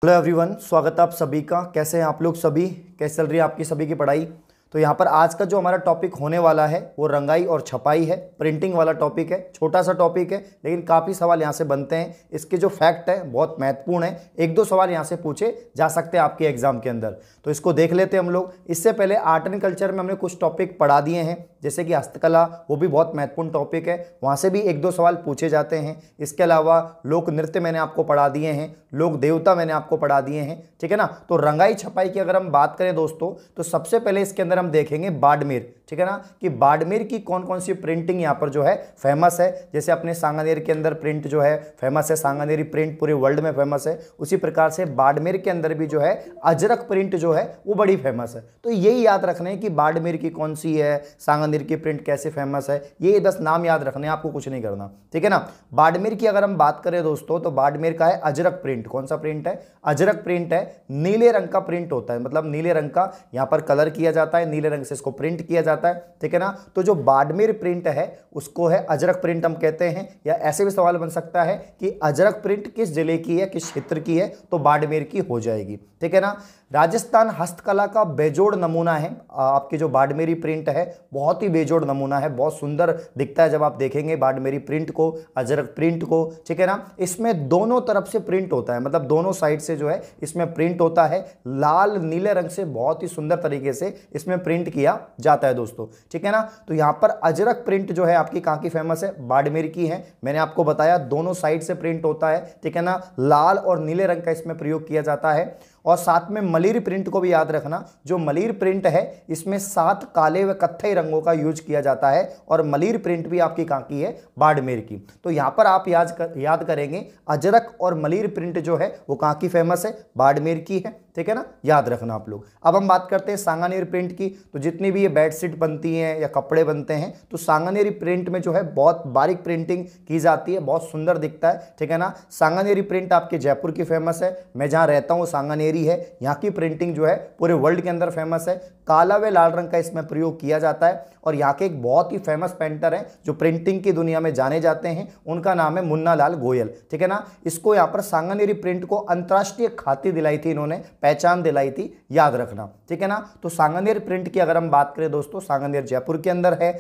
Hello everyone, स्वागत है आप सभी का। कैसे हैं आप लोग सभी? कैसे चल रही है आपकी सभी की पढ़ाई? तो यहाँ पर आज का जो हमारा टॉपिक होने वाला है वो रंगाई और छपाई है। प्रिंटिंग वाला टॉपिक है, छोटा सा टॉपिक है लेकिन काफ़ी सवाल यहाँ से बनते हैं। इसके जो फैक्ट है बहुत महत्वपूर्ण है। एक दो सवाल यहाँ से पूछे जा सकते हैं आपके एग्जाम के अंदर, तो इसको देख लेते हैं हम लोग। इससे पहले आर्ट एंड कल्चर में हमने कुछ टॉपिक पढ़ा दिए हैं, जैसे कि हस्तकला, वो भी बहुत महत्वपूर्ण टॉपिक है, वहाँ से भी एक दो सवाल पूछे जाते हैं। इसके अलावा लोक नृत्य मैंने आपको पढ़ा दिए हैं, लोक देवता मैंने आपको पढ़ा दिए हैं, ठीक है ना। तो रंगाई छपाई की अगर हम बात करें दोस्तों, तो सबसे पहले इसके अंदर हम देखेंगे बाड़मेर, ठीक है ना, कि बाड़मेर की कौन कौन सी प्रिंटिंग यहाँ पर जो है फेमस है। जैसे अपने सांगानेर के अंदर प्रिंट जो है फेमस है, सांगानेरी प्रिंट पूरे वर्ल्ड में फेमस है, उसी प्रकार से बाड़मेर के अंदर भी जो है अजरक प्रिंट जो है वो बड़ी फेमस है। तो यही याद रखना है कि बाड़मेर की कौन सी है, सांगानेर की प्रिंट कैसे फेमस है, ये बस नाम याद रखने, आपको कुछ नहीं करना, ठीक है ना। बाड़मेर की अगर हम बात करें दोस्तों, तो बाड़मेर का है अजरक प्रिंट। कौन सा प्रिंट है? अजरक प्रिंट है। नीले रंग का प्रिंट होता है, मतलब नीले रंग का यहाँ पर कलर किया जाता है, नीले रंग से इसको प्रिंट किया जाता है, ठीक है ना। तो जो बाड़मेर प्रिंट है उसको है अजरक प्रिंट हम कहते हैं। या ऐसे भी सवाल बन सकता है कि अजरक प्रिंट किस जिले की है, किस क्षेत्र की है, तो बाड़मेर की हो जाएगी, ठीक है ना। राजस्थान हस्तकला का बेजोड़ नमूना है आपकी जो बाड़मेरी प्रिंट है, बहुत ही बेजोड़ नमूना है, बहुत सुंदर दिखता है जब आप देखेंगे बाड़मेरी प्रिंट को, अजरक प्रिंट को, ठीक है ना। इसमें दोनों तरफ से प्रिंट होता है, मतलब दोनों साइड से जो है इसमें प्रिंट होता है। लाल नीले रंग से बहुत ही सुंदर तरीके से इसमें प्रिंट किया जाता है दोस्तों, ठीक है ना। तो यहां पर अजरक प्रिंट जो है आपकी कहां की फेमस है? बाड़मेर की है। मैंने आपको बताया दोनों साइड से प्रिंट होता है, ठीक है ना। लाल और नीले रंग का इसमें प्रयोग किया जाता है। और साथ में मलीर प्रिंट को भी याद रखना। जो मलीर प्रिंट है इसमें 7 काले व कत्थई रंगों का यूज किया जाता है, और मलीर प्रिंट भी आपकी कहां की है? बाड़मेर की। तो यहां पर आप याद करेंगे अजरक और मलीर प्रिंट जो है वो कहां की फेमस है? बाड़मेर की है, ठीक है ना, याद रखना आप लोग। अब हम बात करते हैं सांगानेर प्रिंट की। तो जितनी भी ये बेडशीट बनती हैं या कपड़े बनते हैं, तो सांगानेरी प्रिंट में जो है बहुत बारीक प्रिंटिंग की जाती है, बहुत सुंदर दिखता है, ठीक है ना। सांगानेरी प्रिंट आपके जयपुर की फेमस है। मैं जहां रहता हूं सांगानेरी है, यहाँ की प्रिंटिंग जो है पूरे वर्ल्ड के अंदर फेमस है। काला व लाल रंग का इसमें प्रयोग किया जाता है। और यहाँ के एक बहुत ही फेमस पेंटर हैं जो प्रिंटिंग की दुनिया में जाने जाते हैं, उनका नाम है मुन्ना लाल गोयल, ठीक है ना। इसको यहाँ पर सांगानेरी प्रिंट को अंतर्राष्ट्रीय ख्याति दिलाई थी इन्होंने, पहचान दिलाई थी, याद रखना, ठीक है ना। तो सांगानेर प्रिंट की अगर हम बात करें दोस्तों, सांगानेर जयपुर के अंदर है,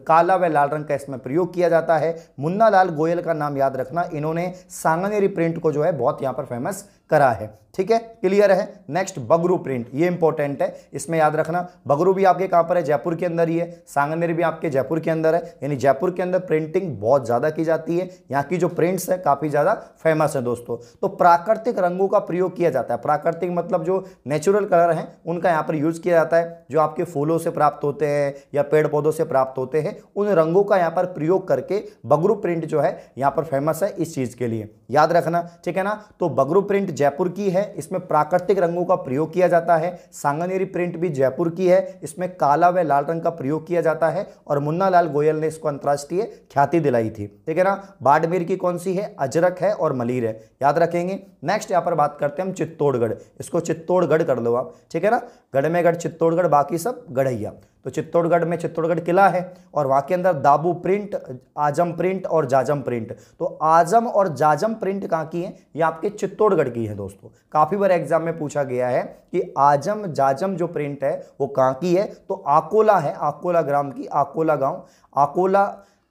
काला व लाल रंग का इसमें प्रयोग किया जाता है। मुन्ना लाल गोयल का नाम याद रखना, इन्होंने सांगानेरी प्रिंट को जो है बहुत यहाँ पर फेमस करा है, ठीक है, क्लियर है। नेक्स्ट बगरू प्रिंट, ये इंपॉर्टेंट है, इसमें याद रखना। बगरू भी आपके कहां पर है? जयपुर के अंदर ही है। सांगानेर भी आपके जयपुर के अंदर है, यानी जयपुर के अंदर प्रिंटिंग बहुत ज्यादा की जाती है। यहाँ की जो प्रिंट्स है काफी ज्यादा फेमस है दोस्तों। तो प्राकृतिक रंगों का प्रयोग किया जाता है। प्राकृतिक मतलब जो नेचुरल कलर हैं उनका यहाँ पर यूज किया जाता है, जो आपके फूलों से प्राप्त होते हैं या पेड़ पौधों से प्राप्त होते हैं, उन रंगों का यहाँ पर प्रयोग करके बगरू प्रिंट जो है यहाँ पर फेमस है इस चीज के लिए, याद रखना, ठीक है ना। तो बगरू प्रिंट जयपुर की है, इसमें प्राकृतिक रंगों का प्रयोग किया जाता है। सांगानेरी प्रिंट भी जयपुर की है, इसमें काला व लाल रंग का प्रयोग किया जाता है, और मुन्ना लाल गोयल ने इसको अंतर्राष्ट्रीय ख्याति दिलाई थी, ठीक है ना। बाड़मेर की कौन सी है? अजरक है और मलीर है, याद रखेंगे। नेक्स्ट यहां पर बात करते हैं हम चित्तौड़गढ़। इसको चित्तौड़गढ़ कर लो आप, ठीक है ना। गढ़ में गढ़ चित्तौड़गढ़, बाकी सब गढ़ैया। तो चित्तौड़गढ़ में चित्तौड़गढ़ किला है, और वहां के अंदर दाबू प्रिंट, आजम प्रिंट और जाजम प्रिंट। तो आजम और जाजम प्रिंट कहां की है? ये आपके चित्तौड़गढ़ की है दोस्तों। काफी बार एग्जाम में पूछा गया है कि आजम जाजम जो प्रिंट है वो कहां की है? तो आकोला है, आकोला ग्राम की, आकोला गांव,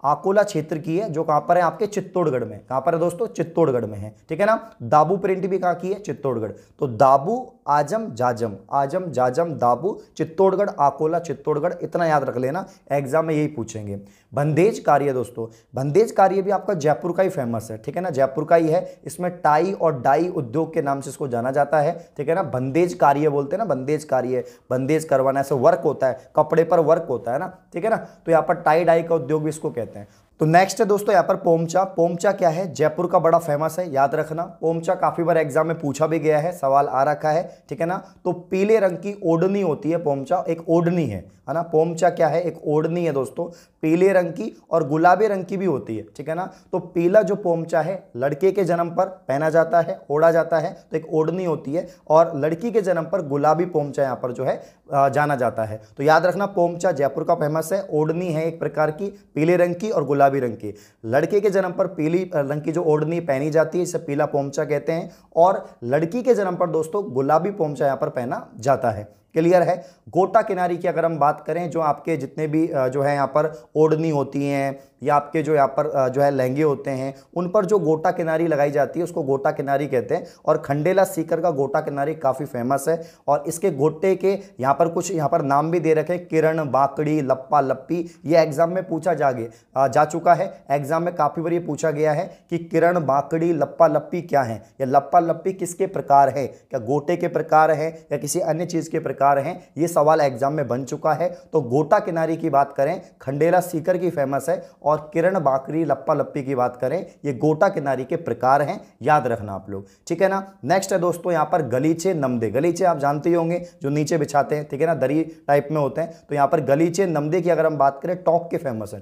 आकोला क्षेत्र की है, जो कहां पर है? आपके चित्तौड़गढ़ में। कहां पर है दोस्तों? चित्तौड़गढ़ में है, ठीक है ना। दाबू प्रिंट भी कहां की है? चित्तौड़गढ़। तो दाबू आजम जाजम, आजम जाजम दाबू, चित्तौड़गढ़, आकोला, चित्तौड़गढ़, इतना याद रख लेना, एग्जाम में यही पूछेंगे। बंदेज कार्य दोस्तों, बंदेज कार्य भी आपका जयपुर का ही फेमस है, ठीक है ना, जयपुर का ही है। इसमें टाई और डाई उद्योग के नाम से इसको जाना जाता है, ठीक है ना। बंदेज कार्य बोलते हैं ना, बंदेज कार्य, बंदेज करवाना, ऐसे वर्क होता है, कपड़े पर वर्क होता है ना, ठीक है ना। तो यहाँ पर टाई डाई का उद्योग भी इसको कहते हैं। तो नेक्स्ट है दोस्तों यहाँ पर पोमचा। पोमचा क्या है? जयपुर का बड़ा फेमस है, याद रखना। पोमचा काफी बार एग्जाम में पूछा भी गया है, सवाल आ रखा है, ठीक है ना। तो पीले रंग की ओढ़नी होती है पोमचा, एक ओढ़नी है ना। पोमचा क्या है? एक ओढ़नी है दोस्तों, पीले रंग की और गुलाबी रंग की भी होती है, ठीक है ना। तो पीला जो पोमचा है लड़के के जन्म पर पहना जाता है, ओढ़ा जाता है, तो एक ओढ़नी होती है, और लड़की के जन्म पर गुलाबी पोमचा यहाँ पर जो है जाना जाता है। तो याद रखना, पोमचा जयपुर का फेमस है, ओढ़नी है एक प्रकार की, पीले रंग की और गुलाबी गुलाबी रंग की। लड़के के जन्म पर पीली रंग की जो ओढ़नी पहनी जाती है इसे पीला पोमचा कहते हैं, और लड़की के जन्म पर दोस्तों गुलाबी पोमचा यहाँ पर पहना जाता है। क्लियर है। गोटा किनारी की अगर हम बात करें, जो आपके जितने भी जो है यहाँ पर ओढ़नी होती हैं या आपके जो यहाँ पर जो है लहंगे होते हैं, उन पर जो गोटा किनारी लगाई जाती है उसको गोटा किनारी कहते हैं। और खंडेला सीकर का गोटा किनारी काफ़ी फेमस है, और इसके गोटे के यहाँ पर कुछ यहाँ पर नाम भी दे रखे हैं, किरण, बाकड़ी, लप्पा लप्पी। ये एग्जाम में पूछा जा चुका है। एग्जाम में काफ़ी बार ये पूछा गया है कि किरण, बाकड़ी, लप्पा लप्पी क्या है, या लप्पा लप्पी किसके प्रकार है, क्या गोटे के प्रकार है या किसी अन्य चीज़ के प्रकार हैं। ये सवाल एग्जाम में बन चुका है। तो गोटा किनारी की बात करें, खंडेला सीकर की फेमस है, और किरण, बाकड़ी, लप्पा लप्पी की बात करें, ये गोटा किनारी के प्रकार हैं, याद रखना आप लोग। ठीक है ना। नेक्स्ट है दोस्तों यहाँ पर गलीचे, नमदे। गलीचे आप जानते ही होंगे, जो नीचे बिछाते हैं, ठीक है ना, दरी टाइप में होते हैं। तो यहाँ पर गलीचे, नमदे की अगर हम बात करें, टोंक के फेमस है,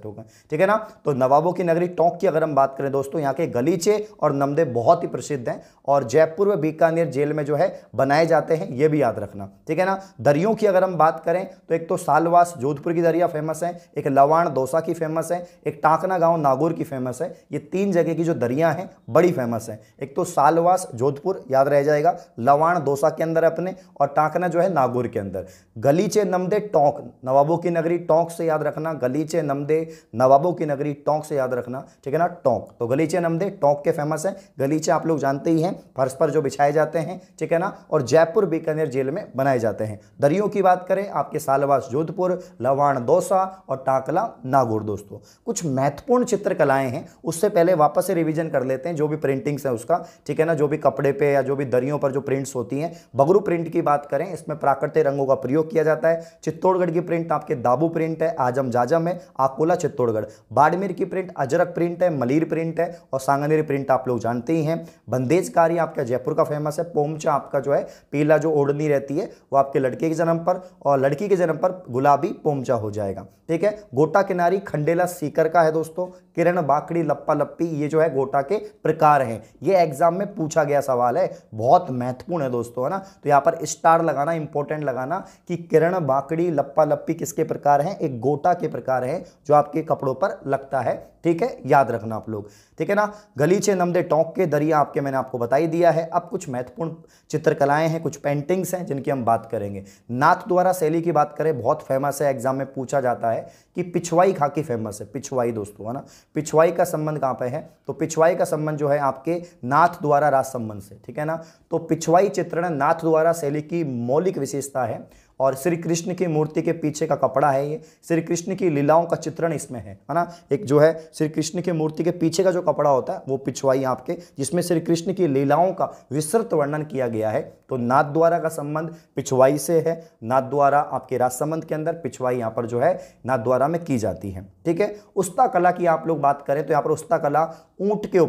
ठीक है ना। तो नवाबों की नगरी टोंक की अगर हम बात करें दोस्तों, यहाँ के गलीचे और नमदे बहुत ही प्रसिद्ध हैं, और जयपुर व बीकानेर जेल में जो है बनाए जाते हैं, ये भी याद रखना। ठीक है ना। दरियों की अगर हम बात करें तो एक तो सालवास जोधपुर की दरिया फेमस है, एक लवाण दौसा की फेमस है, एक टाकना गांव नागौर की फेमस है। ये तीन जगह की जो दरिया हैं बड़ी फेमस है। एक तो सालवास जोधपुर याद रह जाएगा, लवाण दौसा के अंदर अपने, और टाकना जो है नागौर के अंदर। गलीचे नमदे टोंक, नवाबों की नगरी टोंक से याद रखना। गलीचे नमदे नवाबों की नगरी टोंक से याद रखना। ठीक है ना। टोंक, तो गलीचे नमदे टोंक के फेमस है। गलीचे आप लोग जानते ही हैं, फर्श पर जो बिछाए जाते हैं, ठीक है ना, और जयपुर बीकानेर जेल में बनाए जाते हैं। दरियों की बात करें, आपके सालवास जोधपुर, लवाण दौसा और टाकला नागौर। दोस्तों कुछ महत्वपूर्ण चित्रकलाएं हैं, उससे पहले वापस से रिवीजन कर लेते हैं जो भी प्रिंटिंग्स है उसका। ठीक है ना। जो भी कपड़े पे या जो भी दरियों पर जो प्रिंट्स होती हैं, बगरू प्रिंट की बात करें, इसमें प्राकृतिक रंगों का प्रयोग किया जाता है। चित्तौड़गढ़ की प्रिंट आपके दाबू प्रिंट है, आजम जाजम है, आकोला चित्तौड़गढ़। बाड़मेर की प्रिंट अजरक प्रिंट है, मलीर प्रिंट है, और सांगनेरी प्रिंट आप लोग जानते ही हैं। बंदेजकारी आपका जयपुर का फेमस है। पोमचा आपका जो है पीला जो ओढ़नी रहती है वो आपके लड़के के जन्म पर, और लड़की के जन्म पर गुलाबी पोमचा हो जाएगा। ठीक है। गोटा किनारी खंडेला सीकर का है दोस्तों। किरण, बाकड़ी, लप्पा लप्पी, ये जो है गोटा के प्रकार हैं। ये एग्जाम में पूछा गया सवाल है, बहुत महत्वपूर्ण है दोस्तों, है ना। तो यहाँ पर स्टार लगाना, इंपॉर्टेंट लगाना कि किरण, बाकड़ी, लप्पा लप्पी किसके प्रकार हैं, एक गोटा के प्रकार हैं जो आपके कपड़ों पर लगता है। ठीक है, याद रखना आप लोग। ठीक है ना। गलीचे नमदे टोंक के दरिया आपके मैंने आपको बता ही दिया है। अब कुछ महत्वपूर्ण चित्रकलाएं हैं, कुछ पेंटिंग्स हैं जिनकी हम बात करेंगे। नाथ द्वारा शैली की बात करें, बहुत फेमस है, एग्जाम में पूछा जाता है कि पिछवाई खाकी फेमस है। पिछवाई दोस्तों, है ना। पिछवाई का संबंध कहाँ पे है, तो पिछवाई का संबंध जो है आपके नाथ द्वारा राज संबंध से। ठीक है ना। तो पिछवाई चित्रण नाथ द्वारा शैली की मौलिक विशेषता है, और श्री कृष्ण की मूर्ति के पीछे का कपड़ा है ये। श्री कृष्ण की लीलाओं का चित्रण इसमें है ना। एक जो है श्री कृष्ण की मूर्ति के पीछे का जो कपड़ा होता है वो पिछवाई आपके, जिसमें श्री कृष्ण की लीलाओं का विस्तृत वर्णन किया गया है। तो नाथ द्वारा का संबंध पिछवाई से है। नाथ द्वारा आपके राजसमंद के अंदर पिछवाई यहाँ पर जो है नाथ द्वारा में की जाती है। ठीक है। उस्ता कला की आप लोग बात करें तो यहाँ पर उस्ता कला ऊंट के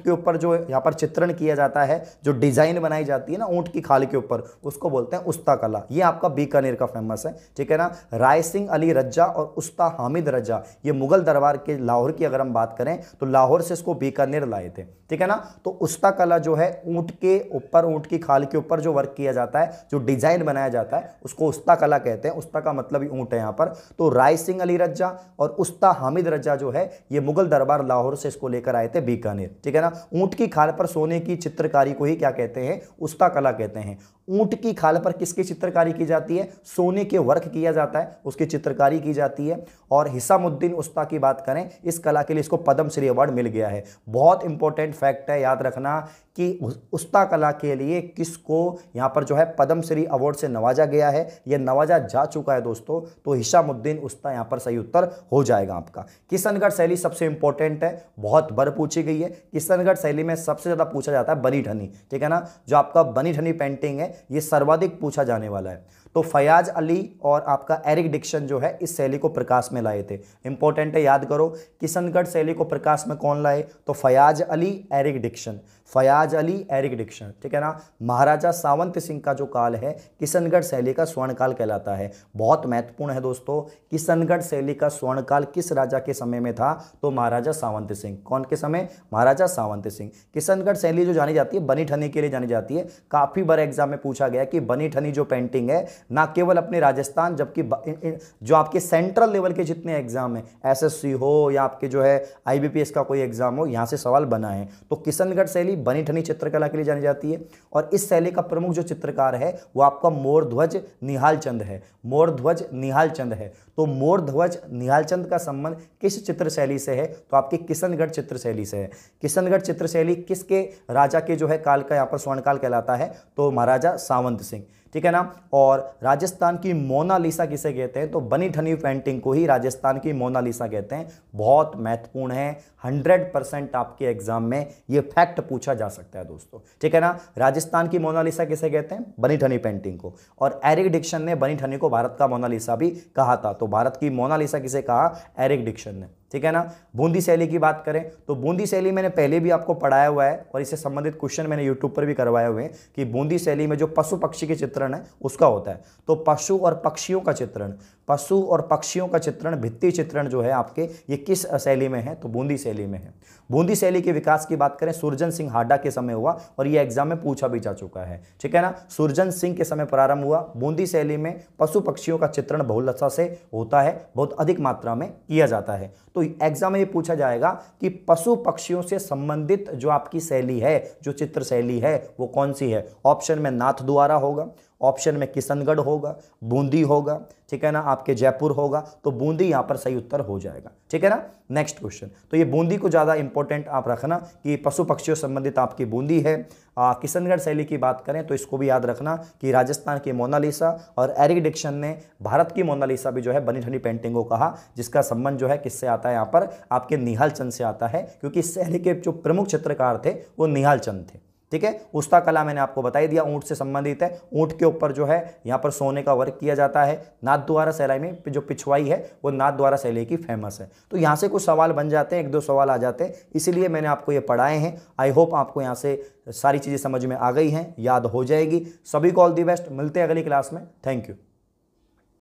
ऊपर जो यहाँ पर चित्रण किया जाता है, जो डिजाइन बनाई जाती है ना ऊंट की खाल के ऊपर, उसको बोलते हैं उस्ता कला। ये आपका बीकानेर का फेमस है। ठीक है ना। राय सिंह अली रज्जा और उस्ता हामिद रज्जा, ये मुगल दरबार के लाहौर की अगर हम बात करें तो लाहौर से इसको बीकानेर लाए थे। ठीक है ना। तो उस्ता कला जो है ऊंट के ऊपर, ऊंट की खाल के ऊपर जो वर्क किया जाता है, जो डिजाइन बनाया जाता है, उसको उस्ता कला कहते हैं। उस्ता का मतलब ही ऊंट है यहाँ पर। तो राय सिंह अली रज्जा और उस्ता हामिद रज्जा जो है ये मुगल दरबार लाहौर से इसको लेकर आए थे बीकानेर। ठीक है ना। ऊंट की खाल पर सोने की चित्रकारी को ही क्या कहते हैं, उस्ता कला कहते हैं। ऊंट की खाल पर किसकी चित्रकारी की जाती है, सोने के वर्क किया जाता है, उसकी चित्रकारी की जाती है। और हिसामुद्दीन उस्ता की बात करें, इस कला के लिए इसको पद्मश्री अवार्ड मिल गया है। बहुत इंपॉर्टेंट फैक्ट है, याद रखना कि उस्ता कला के लिए किसको यहाँ पर जो है पद्मश्री अवार्ड से नवाजा गया है, यह नवाजा जा चुका है दोस्तों। तो हिसामुद्दीन उस्ता यहाँ पर सही उत्तर हो जाएगा आपका। किशनगढ़ शैली सबसे इंपॉर्टेंट है, बहुत बार पूछी गई है। किशनगढ़ शैली में सबसे ज्यादा पूछा जाता है बनी ठनी। ठीक है ना। जो आपका बनी ठनी पेंटिंग है ये सर्वाधिक पूछा जाने वाला है। तो फयाज अली और आपका एरिक डिक्शन जो है इस शैली को प्रकाश में लाए थे। इंपॉर्टेंट है, याद करो। किशनगढ़ शैली को प्रकाश में कौन लाए, तो Fayaz Ali, Eric Dixon. Fayaz Ali, Eric Dixon. ठीक है ना। महाराजा सावंत सिंह का जो काल है किशनगढ़ शैली का स्वर्ण काल कहलाता है। बहुत महत्वपूर्ण है दोस्तों। किशनगढ़ शैली का स्वर्ण काल किस राजा के समय में था, तो महाराजा सावंत सिंह। कौन के समय, महाराजा सावंत सिंह। किशनगढ़ शैली जो जानी जाती है बनी ठनी के लिए जानी जाती है। काफी बार एग्जाम में पूछा गया कि बनी ठनी जो पेंटिंग है ना केवल अपने राजस्थान, जबकि जो आपके सेंट्रल लेवल के जितने एग्जाम हैं, एसएससी हो या आपके जो है आईबीपीएस का कोई एग्जाम हो, यहां से सवाल बना है। तो किशनगढ़ शैली बनी ठनी चित्रकला के लिए जानी जाती है और इस शैली का प्रमुख जो चित्रकार है वो आपका मोरध्वज निहालचंद है। मोरध्वज निहालचंद है। तो मोरध्वज निहालचंद का संबंध किस चित्र शैली से है? तो आपकी किशनगढ़ चित्र शैली से है। किशनगढ़ चित्र शैली किसके राजा के जो है काल का यहाँ पर स्वर्णकाल कहलाता है? तो महाराजा सावंत सिंह, ठीक है ना। और राजस्थान की मोनालिसा किसे कहते हैं? तो बनी ठनी पेंटिंग को ही राजस्थान की मोनालिसा कहते हैं। बहुत महत्वपूर्ण है, 100% आपके एग्जाम में ये फैक्ट पूछा जा सकता है दोस्तों, ठीक है ना। राजस्थान की मोनालिसा किसे कहते हैं? बनी ठनी पेंटिंग को। और एरिक डिक्सन ने बनी ठनी को भारत का मोनालिसा भी कहा था। तो भारत की मोनालिसा किसे कहा? एरिक डिक्सन ने, ठीक है ना। बूंदी शैली की बात करें तो बूंदी शैली मैंने पहले भी आपको पढ़ाया हुआ है और इससे संबंधित क्वेश्चन मैंने यूट्यूब पर भी करवाए हुए हैं कि बूंदी शैली में जो पशु पक्षी के चित्रण है उसका होता है। तो पशु और पक्षियों का चित्रण, पशु और पक्षियों का चित्रण, भित्ति चित्रण जो है आपके, ये किस शैली में है? तो बूंदी शैली में है। बूंदी शैली के विकास की बात करें सुरजन सिंह हाडा के समय हुआ और ये एग्जाम में पूछा भी जा चुका है, ठीक है ना। सुरजन सिंह के समय प्रारंभ हुआ। बूंदी शैली में पशु पक्षियों का चित्रण बहुलता से होता है, बहुत अधिक मात्रा में किया जाता है। तो एग्जाम में ये पूछा जाएगा कि पशु पक्षियों से संबंधित जो आपकी शैली है, जो चित्र शैली है, वो कौन सी है? ऑप्शन में नाथ द्वारा होगा, ऑप्शन में किशनगढ़ होगा, बूंदी होगा, ठीक है ना, आपके जयपुर होगा। तो बूंदी यहां पर सही उत्तर हो जाएगा, ठीक है ना। नेक्स्ट क्वेश्चन, तो ये बूंदी को ज्यादा इंपॉर्टेंट आप रखना कि पशु पक्षियों संबंधित आपकी बूंदी है। किशनगढ़ शैली की बात करें तो इसको भी याद रखना कि राजस्थान की मोनालिसा और एरिक डिक्सन ने भारत की मोनालिसा भी जो है बनी ठनी पेंटिंग को कहा, जिसका संबंध जो है किससे आता है? यहाँ पर आपके निहालचंद से आता है, क्योंकि इस शैली के जो प्रमुख चित्रकार थे वो निहालचंद थे, ठीक है। उस्ता कला मैंने आपको बता ही दिया, ऊंट से संबंधित है। ऊंट के ऊपर जो है यहाँ पर सोने का वर्क किया जाता है। नाथ द्वारा शैली में जो पिछवाई है वो नाथ द्वारा शैली की फेमस है। तो यहाँ से कुछ सवाल बन जाते हैं, एक दो सवाल आ जाते हैं, इसीलिए मैंने आपको ये पढ़ाए हैं। आई होप आपको यहाँ से सारी चीज़ें समझ में आ गई हैं, याद हो जाएगी। सभी को ऑल दी बेस्ट, मिलते हैं अगली क्लास में। Thank you.